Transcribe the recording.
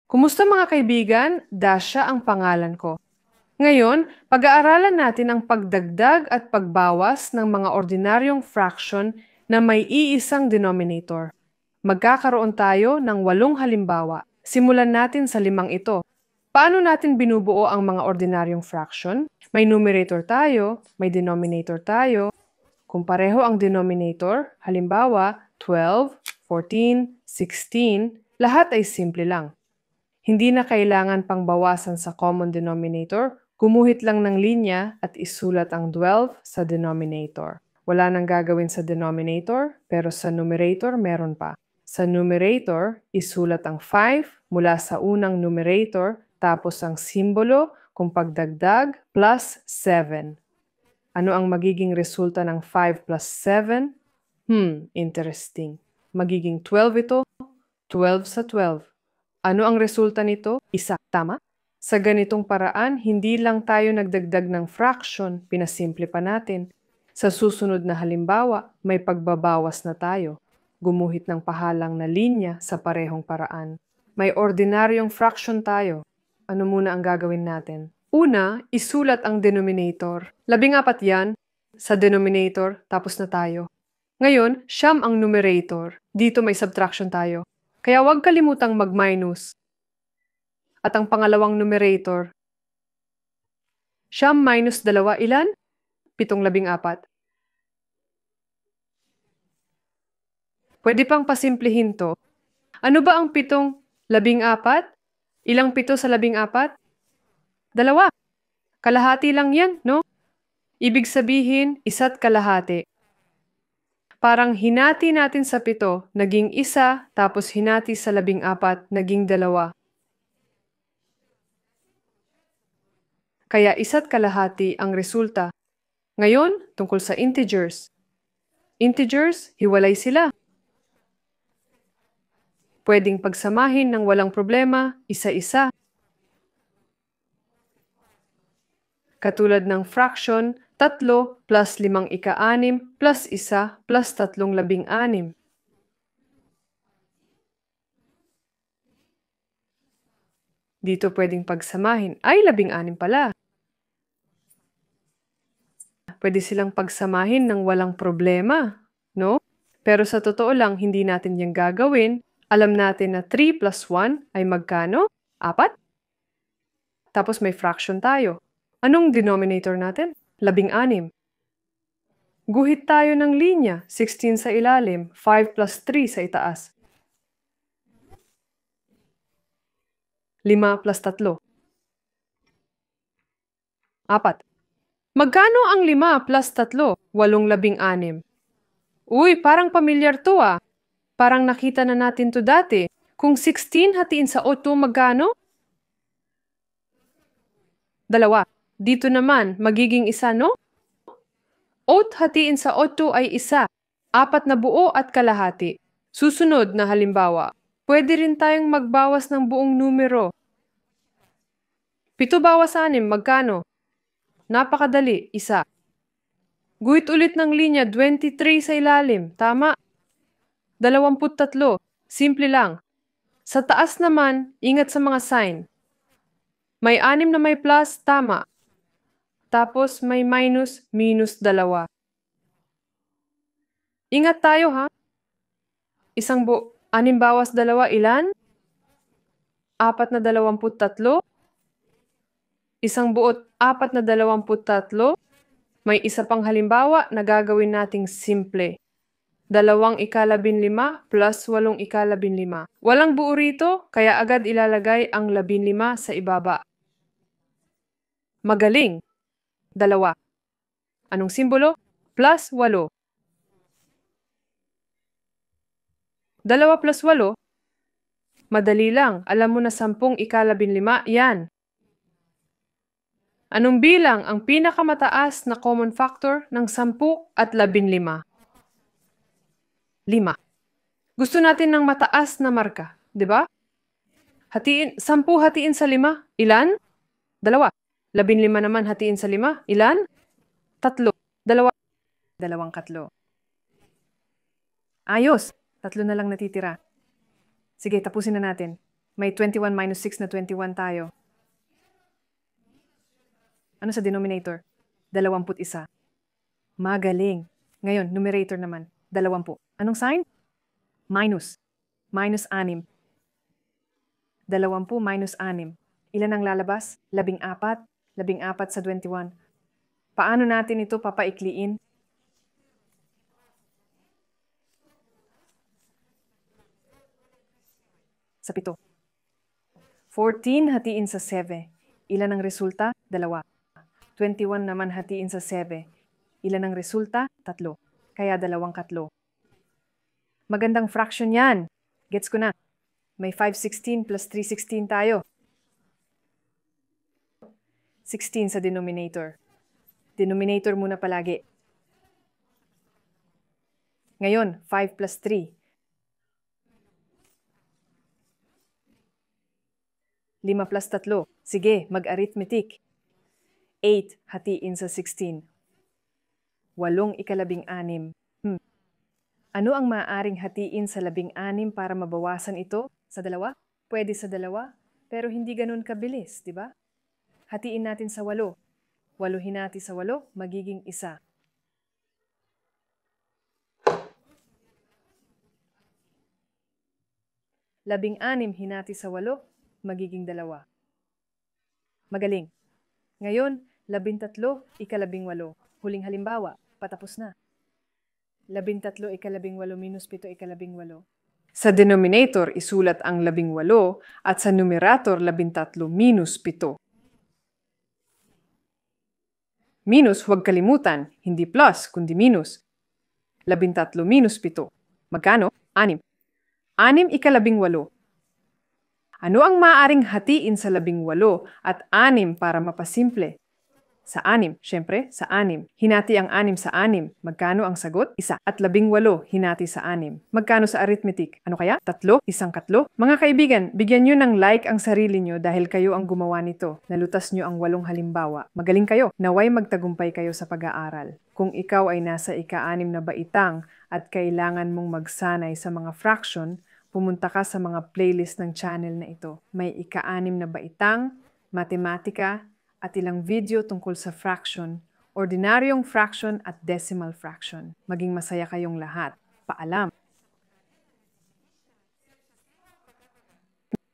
Kumusta mga kaibigan? Dasha ang pangalan ko. Ngayon, pag-aaralan natin ang pagdagdag at pagbawas ng mga ordinaryong fraction na may iisang denominator. Magkakaroon tayo ng 8 halimbawa. Simulan natin sa 5 ito. Paano natin binubuo ang mga ordinaryong fraction? May numerator tayo, may denominator tayo. Kung pareho ang denominator, halimbawa 12, 14, 16, lahat ay simple lang. Hindi na kailangan pang bawasan sa common denominator, gumuhit lang ng linya at isulat ang 12 sa denominator. Wala nang gagawin sa denominator, pero sa numerator meron pa. Sa numerator, isulat ang 5 mula sa unang numerator, tapos ang simbolo kung pagdagdag plus 7. Ano ang magiging resulta ng 5 plus 7? Interesting. Magiging 12 ito, 12 sa 12. Ano ang resulta nito? Isa, tama? Sa ganitong paraan, hindi lang tayo nagdagdag ng fraction, pinasimple pa natin. Sa susunod na halimbawa, may pagbabawas na tayo. Gumuhit ng pahalang na linya sa parehong paraan. May ordinaryong fraction tayo. Ano muna ang gagawin natin? Una, isulat ang denominator. 14 yan. Sa denominator, tapos na tayo. Ngayon, siyam ang numerator. Dito may subtraction tayo. Kaya huwag kalimutang mag-minus. At ang pangalawang numerator, siyam minus 2, ilan? 7. Pwede pang pasimplihin to. Ano ba ang 7? 14? Ilang 7 sa 14? 2. Kalahati lang yan, no? Ibig sabihin, 1 kalahati. Parang hinati natin sa 7, naging 1, tapos hinati sa 14, naging 2. Kaya 1 kalahati ang resulta. Ngayon, tungkol sa integers. Integers, hiwalay sila. Pwedeng pagsamahin ng walang problema, isa-isa. Katulad ng fraction, 3 plus 5 ika-6 plus 1 plus 3 16. Dito pwedeng pagsamahin. Ay, 16 pala. Pwede silang pagsamahin ng walang problema, no? Pero sa totoo lang, hindi natin yung gagawin. Alam natin na 3 plus 1 ay magkano? 4? Tapos may fraction tayo. Anong denominator natin? 16. Guhit tayo ng linya, 16 sa ilalim, 5 plus 3 sa itaas. 5 plus 3. 4. Magkano ang 5 plus 3? 8, 16. Uy, parang pamilyar to ah. Parang nakita na natin to dati. Kung 16 hatiin sa 8, magkano? 2. Dito naman, magiging 1, no? 8 hatiin sa 8 ay 1. 4 na buo at kalahati. Susunod na halimbawa, pwede rin tayong magbawas ng buong numero. 7 bawas 6, magkano? Napakadali, 1. Guhit ulit ng linya, 23 sa ilalim, tama? 23, simple lang. Sa taas naman, ingat sa mga sign. May 6 na may plus, tama. Tapos may minus, minus 2. Ingat tayo ha. 6 bawas 2, ilan? 4 na 23. 1 buot 4 na 23. May isa pang halimbawa na gagawin nating simple. 2 ika-15 plus 8 ika-15. Walang buo rito, kaya agad ilalagay ang 15 sa ibaba. Magaling! 2. Anong simbolo? Plus 8. 2 plus 8? Madali lang. Alam mo na 10 ika-15, yan. Anong bilang ang pinakamataas na common factor ng 10 at 15? 5. Gusto natin ng mataas na marka, di ba? 10 hatiin sa 5, ilan? 2. 15 naman hatiin sa 5, ilan? 3. 2. 2 katlo. Ayos! 3 na lang natitira. Sige, tapusin na natin. May 21 minus 6 na 21 tayo. Ano sa denominator? 21. Magaling. Ngayon, numerator naman. 20. Anong sign? Minus. Minus 6. 20 minus 6. Ilan ang lalabas? 14. 14 sa 21. Paano natin ito papaikliin? Sa 7. 14 hatiin sa 7. Ilan ang resulta? 2. 21 naman hatiin sa 7. Ilan ang resulta? 3. Kaya 2 katlo. Magandang fraction yan. Gets ko na. May 516 plus 316 tayo. 16 sa denominator. Denominator muna palagi. Ngayon, 5 plus 3. 5 plus 3. Sige, mag-arithmetic. 8 hatiin sa 16. 8 ika-16. Ano ang maaaring hatiin sa 16 para mabawasan ito sa 2? Pwede sa 2, pero hindi ganun kabilis, di ba? Hatiin natin sa 8. 8 hinati sa 8, magiging 1. 16 hinati sa 8, magiging 2. Magaling. Ngayon, 13 ika-18. Huling halimbawa, patapos na. 13 ika-18 minus 7 ika-18. Sa denominator, isulat ang 18 at sa numerator, 13 minus 7. Minus, huwag kalimutan, hindi plus, kundi minus. 13 minus 7. Magkano? 6. 6 ika-18. Ano ang maaaring hatiin sa 18 at 6 para mapasimple? Sa 6, syempre, sa 6. Hinati ang 6 sa 6. Magkano ang sagot? 1. At 18 hinati sa 6. Magkano sa arithmetic? Ano kaya? 3? 1 katlo? Mga kaibigan, bigyan nyo ng like ang sarili nyo dahil kayo ang gumawa nito. Nalutas nyo ang 8 halimbawa. Magaling kayo. Naway magtagumpay kayo sa pag-aaral. Kung ikaw ay nasa ika-6 na baitang at kailangan mong magsanay sa mga fraction, pumunta ka sa mga playlist ng channel na ito. May ika-6 na baitang, matematika, at ilang video tungkol sa fraction, ordinaryong fraction at decimal fraction. Maging masaya kayong lahat. Paalam!